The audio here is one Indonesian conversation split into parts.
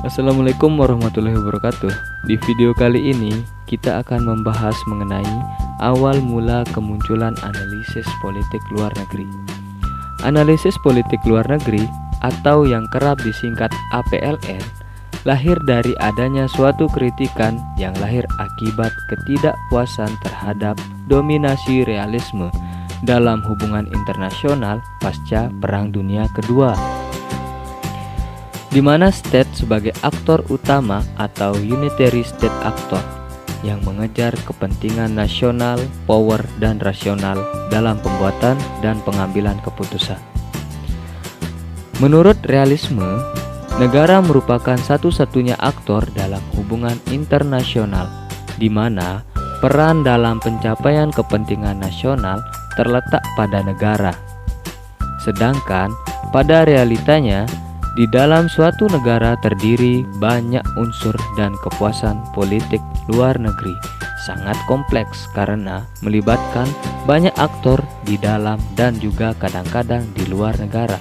Assalamualaikum warahmatullahi wabarakatuh. Di video kali ini kita akan membahas mengenai awal mula kemunculan analisis politik luar negeri. Analisis politik luar negeri atau yang kerap disingkat APLN lahir dari adanya suatu kritikan yang lahir akibat ketidakpuasan terhadap dominasi realisme dalam hubungan internasional pasca Perang Dunia Kedua, di mana state sebagai aktor utama atau unitary state actor yang mengejar kepentingan nasional, power, dan rasional dalam pembuatan dan pengambilan keputusan. Menurut realisme, negara merupakan satu-satunya aktor dalam hubungan internasional, di mana peran dalam pencapaian kepentingan nasional terletak pada negara. Sedangkan pada realitanya, di dalam suatu negara terdiri banyak unsur dan kepuasan politik luar negeri sangat kompleks karena melibatkan banyak aktor di dalam dan juga kadang-kadang di luar negara.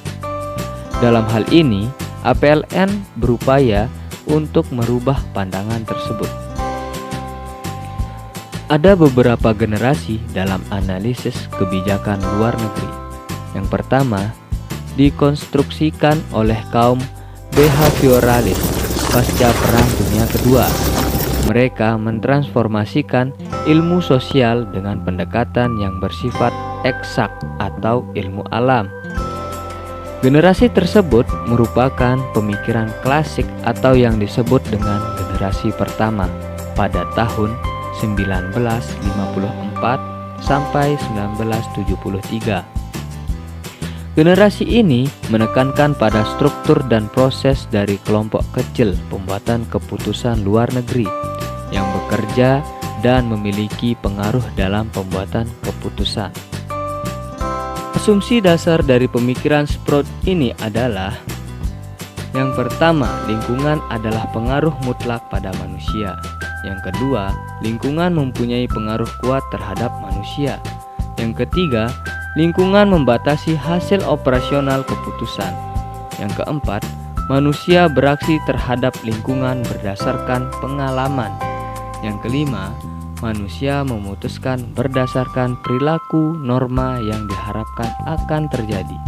Dalam hal ini, APLN berupaya untuk merubah pandangan tersebut. Ada beberapa generasi dalam analisis kebijakan luar negeri. Yang pertama, dikonstruksikan oleh kaum behavioralis pasca Perang Dunia Kedua. Mereka mentransformasikan ilmu sosial dengan pendekatan yang bersifat eksak atau ilmu alam. Generasi tersebut merupakan pemikiran klasik atau yang disebut dengan generasi pertama pada tahun 1954 sampai 1973. Generasi ini menekankan pada struktur dan proses dari kelompok kecil pembuatan keputusan luar negeri yang bekerja dan memiliki pengaruh dalam pembuatan keputusan. Asumsi dasar dari pemikiran Sprout ini adalah: yang pertama, lingkungan adalah pengaruh mutlak pada manusia. Yang kedua, lingkungan mempunyai pengaruh kuat terhadap manusia. Yang ketiga, lingkungan membatasi hasil operasional keputusan. Yang keempat, manusia beraksi terhadap lingkungan berdasarkan pengalaman. Yang kelima, manusia memutuskan berdasarkan perilaku norma yang diharapkan akan terjadi.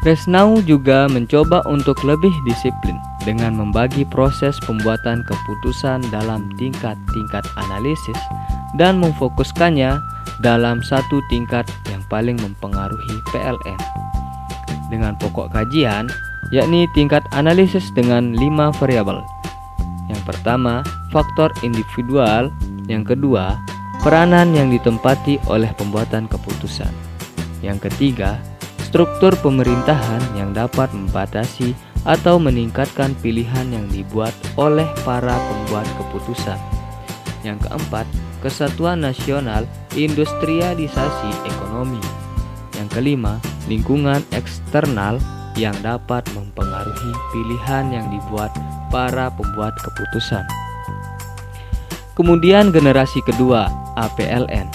Reznau juga mencoba untuk lebih disiplin dengan membagi proses pembuatan keputusan dalam tingkat-tingkat analisis dan memfokuskannya dalam satu tingkat yang paling mempengaruhi PLN dengan pokok kajian, yakni tingkat analisis dengan 5 variabel. Yang pertama, faktor individual. Yang kedua, peranan yang ditempati oleh pembuatan keputusan. Yang ketiga, struktur pemerintahan yang dapat membatasi atau meningkatkan pilihan yang dibuat oleh para pembuat keputusan. Yang keempat, kesatuan nasional, industrialisasi ekonomi. Yang kelima, lingkungan eksternal yang dapat mempengaruhi pilihan yang dibuat para pembuat keputusan. Kemudian generasi kedua, APLN.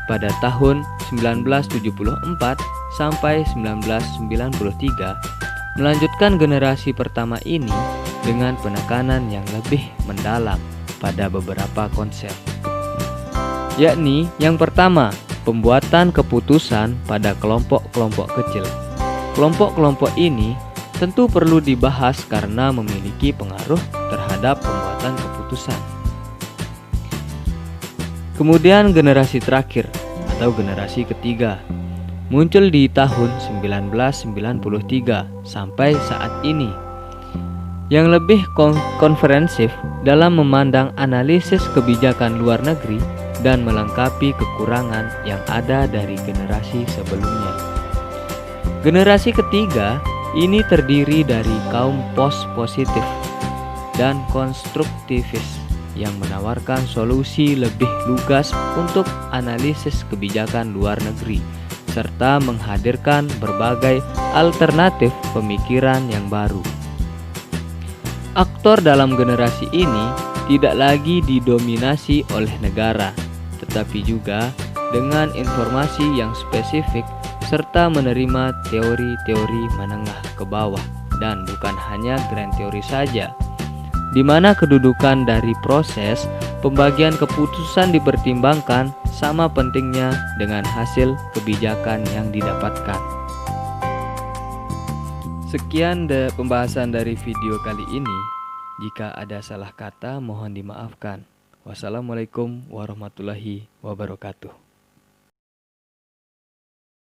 Pada tahun 1974 sampai 1993, melanjutkan generasi pertama ini dengan penekanan yang lebih mendalam pada beberapa konsep, yakni yang pertama, pembuatan keputusan pada kelompok-kelompok kecil. Kelompok-kelompok ini tentu perlu dibahas karena memiliki pengaruh terhadap pembuatan keputusan. Kemudian generasi terakhir atau generasi ketiga muncul di tahun 1993 sampai saat ini, yang lebih konferensif dalam memandang analisis kebijakan luar negeri dan melengkapi kekurangan yang ada dari generasi sebelumnya. Generasi ketiga ini terdiri dari kaum post-positif dan konstruktivis yang menawarkan solusi lebih lugas untuk analisis kebijakan luar negeri serta menghadirkan berbagai alternatif pemikiran yang baru. Aktor dalam generasi ini tidak lagi didominasi oleh negara, tetapi juga dengan informasi yang spesifik serta menerima teori-teori menengah ke bawah dan bukan hanya grand teori saja, di mana kedudukan dari proses pembagian keputusan dipertimbangkan sama pentingnya dengan hasil kebijakan yang didapatkan. Sekian pembahasan dari video kali ini. Jika ada salah kata mohon dimaafkan. Wassalamualaikum warahmatullahi wabarakatuh.